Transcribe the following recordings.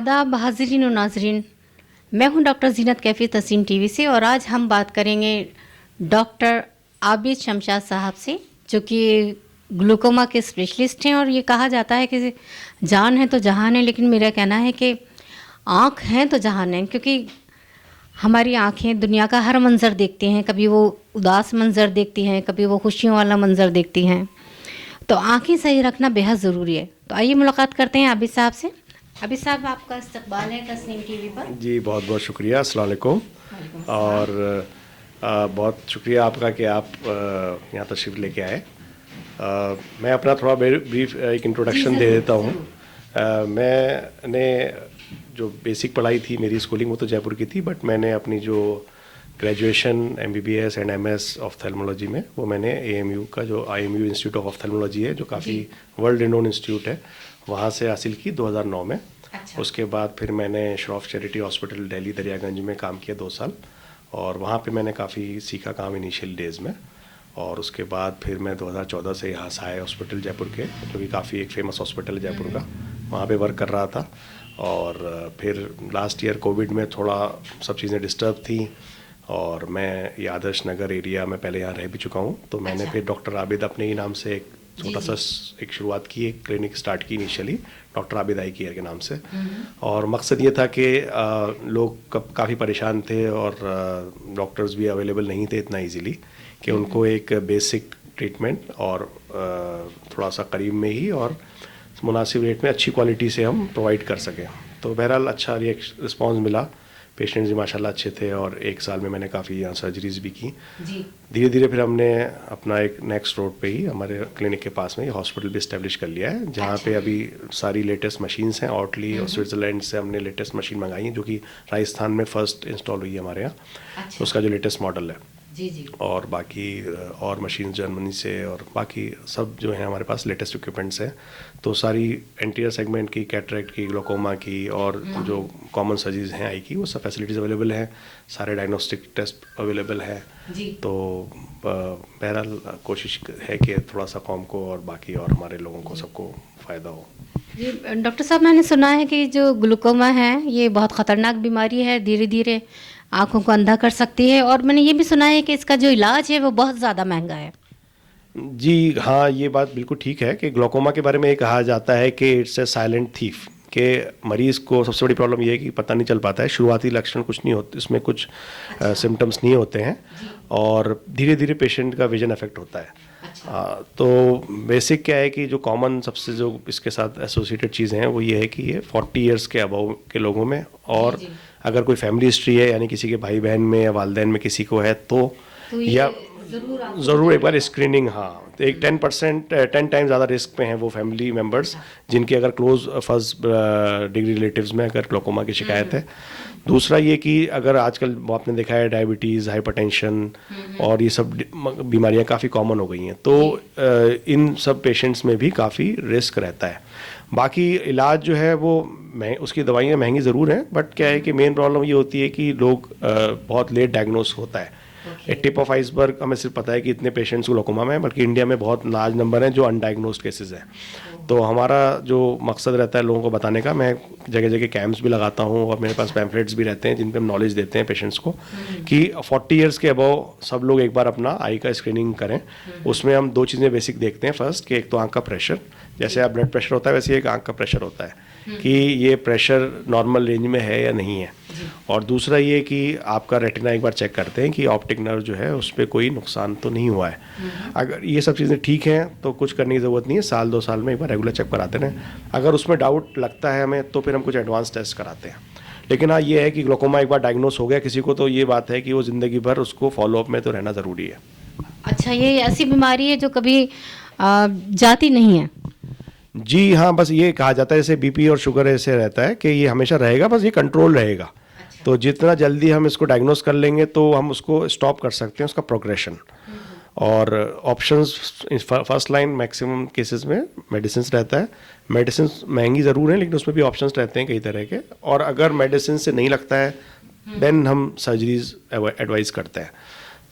आदाब हाज़रीन और नाज़रीन, मैं हूं डॉक्टर ज़ीनत कैफ़ी तस्नीम टीवी से और आज हम बात करेंगे डॉक्टर आबिद शमशाद साहब से, जो कि ग्लूकोमा के स्पेशलिस्ट हैं। और ये कहा जाता है कि जान है तो जहान है, लेकिन मेरा कहना है कि आँख है तो जहान है, क्योंकि हमारी आँखें दुनिया का हर मंज़र देखती हैं। कभी वो उदास मंज़र देखती हैं, कभी वो खुशियों वाला मंज़र देखती हैं। तो आँखें सही रखना बेहद ज़रूरी है। तो आइए मुलाकात करते हैं आबिद साहब से। आबिद साहब, आपका इस्तकबाल है तस्नीम टीवी पर। जी, बहुत बहुत शुक्रिया। अस्सलाम वालेकुम। और बहुत शुक्रिया आपका कि आप यहाँ तशरीफ़ लेके आए। मैं अपना थोड़ा ब्रीफ एक इंट्रोडक्शन दे देता हूँ। मैंने जो बेसिक पढ़ाई थी, मेरी स्कूलिंग वो तो जयपुर की थी, बट मैंने अपनी जो graduation MBBS and MS ophthalmology में, वो मैंने AMU का जो IMU इंस्टीट्यूट ऑफ ऑफ्थेल्मोलॉजी है, जो काफ़ी वर्ल्ड रिनोन इंस्टीट्यूट है, वहाँ से हासिल की 2009 में। अच्छा। उसके बाद फिर मैंने श्रॉफ चैरिटी हॉस्पिटल दिल्ली दरियागंज में काम किया 2 साल, और वहाँ पे मैंने काफ़ी सीखा काम इनिशियल डेज़ में। और उसके बाद फिर मैं 2014 से यहाँ साय हॉस्पिटल जयपुर के, जो कि काफ़ी एक फेमस हॉस्पिटल है जयपुर का, वहाँ पे वर्क कर रहा था। और फिर लास्ट ईयर कोविड में थोड़ा सब चीज़ें डिस्टर्ब थी, और मैं ये आदर्श नगर एरिया में पहले यहाँ रह भी चुका हूँ। तो मैंने अच्छा। फिर डॉक्टर आबिद अपने ही नाम से एक छोटा सा एक शुरुआत की, एक क्लिनिक स्टार्ट की इनिशियली डॉक्टर आबिद आई केयर के नाम से। और मकसद ये था कि लोग काफ़ी परेशान थे और डॉक्टर्स भी अवेलेबल नहीं थे इतना इजीली कि उनको एक बेसिक ट्रीटमेंट और थोड़ा सा करीब में ही और मुनासिब रेट में अच्छी क्वालिटी से हम प्रोवाइड कर सकें। तो बहरहाल अच्छा रिस्पॉन्स मिला, पेशेंट्स भी माशाल्लाह अच्छे थे, और 1 साल में मैंने काफ़ी यहाँ सर्जरीज भी की। धीरे धीरे फिर हमने अपना एक नेक्स्ट रोड पे ही हमारे क्लिनिक के पास में ही हॉस्पिटल भी इस्टेब्लिश कर लिया है, जहाँ पे अभी सारी लेटेस्ट मशीन्स हैं। ऑटली और स्विट्ज़रलैंड से हमने लेटेस्ट मशीन मंगाई है, जो कि राजस्थान में फ़र्स्ट इंस्टॉल हुई है हमारे यहाँ। अच्छा। उसका जो लेटेस्ट मॉडल है, जी जी। और बाकी और मशीन जर्मनी से, और बाकी सब जो है हमारे पास लेटेस्ट इक्विपमेंट्स हैं। तो सारी एंटीरियर सेगमेंट की, कैटरेक्ट की, ग्लोकोमा की, और जो कॉमन सर्जरीज हैं आई की, वो सब फैसिलिटीज़ अवेलेबल हैं। सारे डायग्नोस्टिक टेस्ट अवेलेबल हैं। तो बहरहाल कोशिश है कि थोड़ा सा कॉम को और बाकी और हमारे लोगों को सबको फ़ायदा हो। जी डॉक्टर साहब, मैंने सुना है कि जो ग्लूकोमा है ये बहुत ख़तरनाक बीमारी है, धीरे धीरे आँखों को अंधा कर सकती है, और मैंने ये भी सुना है कि इसका जो इलाज है वो बहुत ज़्यादा महंगा है। जी हाँ, ये बात बिल्कुल ठीक है कि ग्लोकोमा के बारे में ये कहा जाता है कि इट्स ए साइलेंट थीफ, कि मरीज़ को सबसे बड़ी प्रॉब्लम ये है कि पता नहीं चल पाता है, शुरुआती लक्षण कुछ नहीं होते, इसमें कुछ सिम्टम्स नहीं होते हैं, और धीरे धीरे पेशेंट का विजन अफेक्ट होता है। तो बेसिक क्या है कि जो कॉमन सबसे जो इसके साथ एसोसिएटेड चीज़ें हैं वो ये है कि ये 40 इयर्स के अबव के लोगों में, और अगर कोई फैमिली हिस्ट्री है, यानी किसी के भाई बहन में या वालिदैन में किसी को है, तो या ज़रूर एक बार स्क्रीनिंग, हाँ, तो एक 10 टाइम ज़्यादा रिस्क पे हैं वो फैमिली मेम्बर्स जिनके अगर क्लोज फर्स्ट डिग्री रिलेटिव्स में अगर ग्लोकोमा की शिकायत है। दूसरा ये कि अगर आजकल आपने देखा है डायबिटीज़, हाइपरटेंशन और ये सब बीमारियां काफ़ी कॉमन हो गई हैं, तो इन सब पेशेंट्स में भी काफ़ी रिस्क रहता है। बाकी इलाज जो है वो उसकी दवाइयाँ महंगी ज़रूर हैं, बट क्या है कि मेन प्रॉब्लम ये होती है कि लोग बहुत लेट डायग्नोस होता है। एक टिप ऑफ आइसबर्ग हमें सिर्फ पता है कि इतने पेशेंट्स ग्लोकोमा में हैं, बल्कि इंडिया में बहुत लार्ज नंबर हैं जो अनडायग्नोस्ड केसेस हैं। तो हमारा जो मकसद रहता है लोगों को बताने का, मैं जगह जगह कैंप्स भी लगाता हूँ, और मेरे पास पैम्फलेट्स भी रहते हैं जिन पे हम नॉलेज देते हैं पेशेंट्स को कि 40 इयर्स के अबव सब लोग एक बार अपना आई का स्क्रीनिंग करें। उसमें हम 2 चीज़ें बेसिक देखते हैं। फर्स्ट कि एक तो आँख का प्रेशर, जैसे आप ब्लड प्रेशर होता है वैसे एक आँख का प्रेशर होता है कि ये प्रेशर नॉर्मल रेंज में है या नहीं है। और दूसरा ये कि आपका रेटिना एक बार चेक करते हैं कि ऑप्टिक नर्व जो है उस पर कोई नुकसान तो नहीं हुआ है। अगर ये सब चीज़ें ठीक हैं तो कुछ करने की ज़रूरत नहीं है, 1-2 साल में एक बार रेगुलर चेक कराते रहें। अगर उसमें डाउट लगता है हमें तो फिर हम कुछ एडवांस टेस्ट कराते हैं। लेकिन हाँ, ये है कि ग्लोकोमा एक बार डायग्नोस हो गया किसी को, तो ये बात है कि वो ज़िंदगी भर उसको फॉलोअप में तो रहना ज़रूरी है। अच्छा, ये ऐसी बीमारी है जो कभी जाती नहीं है? जी हाँ, बस ये कहा जाता है जैसे BP और शुगर ऐसे रहता है कि ये हमेशा रहेगा, बस ये कंट्रोल रहेगा। अच्छा। तो जितना जल्दी हम इसको डायग्नोस कर लेंगे तो हम उसको स्टॉप कर सकते हैं उसका प्रोग्रेशन। और options first line maximum cases में मेडिसिन रहता है। मेडिसिन महंगी ज़रूर है, लेकिन उसमें भी ऑप्शंस रहते हैं कई तरह के, और अगर मेडिसिन से नहीं लगता है देन हम सर्जरीज एडवाइस करते हैं।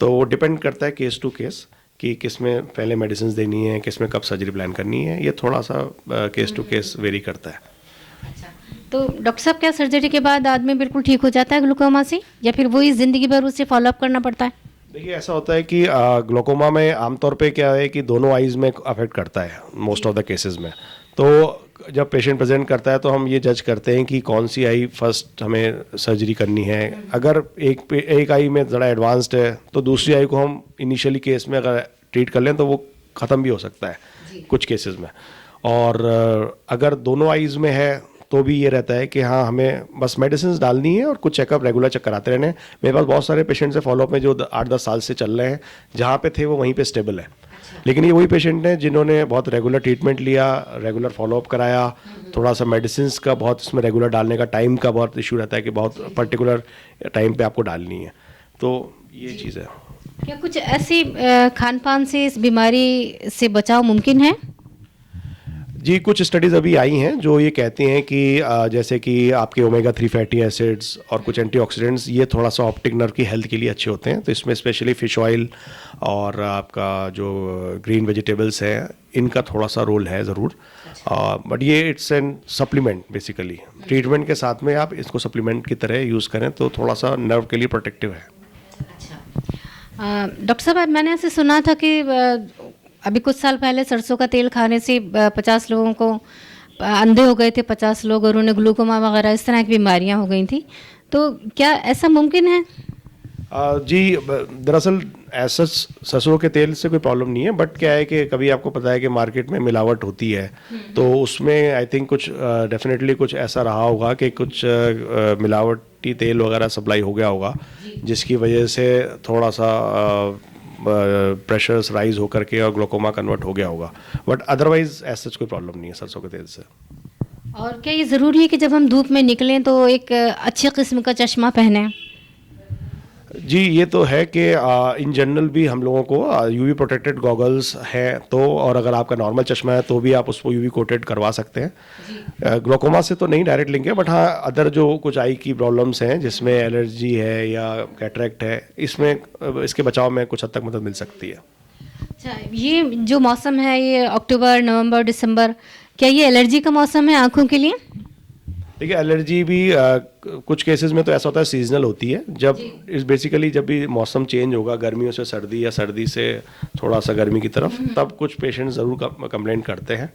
तो वो डिपेंड करता है केस टू केस कि किस में पहले मेडिसिन देनी है, किस में कब सर्जरी प्लान करनी है, ये थोड़ा सा केस टू केस वेरी करता है। अच्छा, तो डॉक्टर साहब क्या सर्जरी के बाद आदमी बिल्कुल ठीक हो जाता है ग्लूकोमा से, या फिर वही ज़िंदगी भर उससे फॉलोअप करना पड़ता है? देखिए ऐसा होता है कि ग्लोकोमा में आमतौर पे क्या है कि दोनों आइज़ में अफेक्ट करता है मोस्ट ऑफ द केसेस में। तो जब पेशेंट प्रेजेंट करता है तो हम ये जज करते हैं कि कौन सी आई फर्स्ट हमें सर्जरी करनी है। अगर एक आई में ज़रा एडवांस्ड है तो दूसरी आई को हम इनिशियली केस में अगर ट्रीट कर लें तो वो ख़त्म भी हो सकता है कुछ केसेस में। और अगर दोनों आइज़ में है तो भी ये रहता है कि हाँ हमें बस मेडिसिन डालनी है और कुछ चेकअप रेगुलर चेक कराते रहने हैं। मेरे पास बहुत सारे पेशेंट्स हैं फॉलोअप में जो 8-10 साल से चल रहे हैं, जहाँ पे थे वो वहीं पे स्टेबल है। लेकिन ये वही पेशेंट हैं जिन्होंने बहुत रेगुलर ट्रीटमेंट लिया, रेगुलर फॉलोअप कराया, थोड़ा सा मेडिसिन का बहुत इसमें रेगुलर डालने का टाइम का बहुत इशू रहता है कि बहुत पर्टिकुलर टाइम पे आपको डालनी है। तो ये चीज़ है। क्या कुछ ऐसी खान पान से इस बीमारी से बचाव मुमकिन है? जी कुछ स्टडीज़ अभी आई हैं जो ये कहती हैं कि जैसे कि आपके ओमेगा 3 फैटी एसिड्स और कुछ एंटीऑक्सीडेंट्स ये थोड़ा सा ऑप्टिक नर्व की हेल्थ के लिए अच्छे होते हैं। तो इसमें स्पेशली फिश ऑयल और आपका जो ग्रीन वेजिटेबल्स हैं इनका थोड़ा सा रोल है ज़रूर। बट ये it's an supplement basically. Treatment के साथ में आप इसको सप्लीमेंट की तरह यूज़ करें तो थोड़ा सा नर्व के लिए प्रोटेक्टिव है। डॉक्टर साहब मैंने ऐसे सुना था कि अभी कुछ साल पहले सरसों का तेल खाने से 50 लोगों को अंधे हो गए थे 50 लोग, और उन्हें ग्लूकोमा वगैरह इस तरह की बीमारियां हो गई थी। तो क्या ऐसा मुमकिन है? जी दरअसल ऐसा सरसों के तेल से कोई प्रॉब्लम नहीं है, बट क्या है कि कभी आपको पता है कि मार्केट में मिलावट होती है तो उसमें आई थिंक कुछ डेफिनेटली कुछ ऐसा रहा होगा कि कुछ मिलावटी तेल वगैरह सप्लाई हो गया होगा जिसकी वजह से थोड़ा सा प्रेशर्स राइज होकर के और ग्लोकोमा कन्वर्ट हो गया होगा। बट अदरवाइज ऐसा कोई प्रॉब्लम नहीं है सरसों के तेल से। और क्या ये ज़रूरी है कि जब हम धूप में निकलें तो एक अच्छे किस्म का चश्मा पहने? जी ये तो है कि इन जनरल भी हम लोगों को यूवी प्रोटेक्टेड गॉगल्स हैं तो, और अगर आपका नॉर्मल चश्मा है तो भी आप उसको यूवी कोटेड करवा सकते हैं। ग्लोकोमा से तो नहीं डायरेक्ट लिंक है, बट हाँ अदर जो कुछ आई की प्रॉब्लम्स हैं जिसमें एलर्जी है या कैटरेक्ट है इसमें इसके बचाव में कुछ हद तक मदद मिल सकती है। अच्छा, ये जो मौसम है ये अक्टूबर नवंबर दिसंबर, क्या ये एलर्जी का मौसम है आँखों के लिए? देखिए एलर्जी भी कुछ केसेस में तो ऐसा होता है सीजनल होती है। जब इस बेसिकली जब भी मौसम चेंज होगा गर्मियों से सर्दी या सर्दी से थोड़ा सा गर्मी की तरफ, तब कुछ पेशेंट ज़रूर कंप्लेंट करते हैं।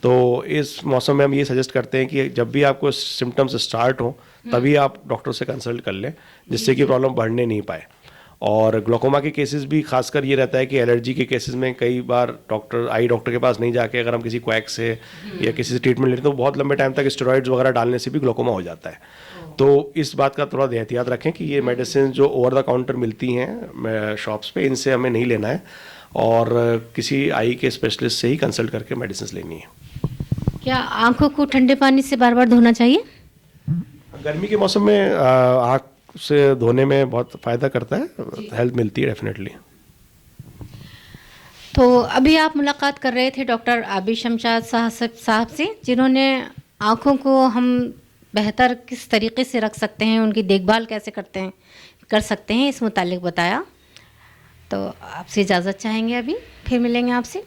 तो इस मौसम में हम ये सजेस्ट करते हैं कि जब भी आपको सिम्टम्स स्टार्ट हो तभी आप डॉक्टर से कंसल्ट कर लें जिससे कि प्रॉब्लम बढ़ने नहीं पाए। और ग्लोकोमा के केसेस भी खासकर ये रहता है कि एलर्जी के केसेस में कई बार आई डॉक्टर के पास नहीं जाके अगर हम किसी क्वैक से या किसी से ट्रीटमेंट लेते हैं तो बहुत लंबे टाइम तक स्टेरॉइड्स वगैरह डालने से भी ग्लोकोमा हो जाता है। तो इस बात का थोड़ा एहतियात रखें कि ये मेडिसिन जो ओवर द काउंटर मिलती हैं शॉप्स पे इनसे हमें नहीं लेना है और किसी आई के स्पेशलिस्ट से ही कंसल्ट करके मेडिसिन लेनी है। क्या आँखों को ठंडे पानी से बार बार धोना चाहिए? गर्मी के मौसम में आँख से धोने में बहुत फ़ायदा करता है, हेल्प मिलती है डेफिनेटली। तो अभी आप मुलाकात कर रहे थे डॉक्टर आबिद शमशाद साहब से, जिन्होंने आँखों को हम बेहतर किस तरीके से रख सकते हैं, उनकी देखभाल कैसे कर सकते हैं इस मुतालिक बताया। तो आपसे इजाज़त चाहेंगे, अभी फिर मिलेंगे आपसे।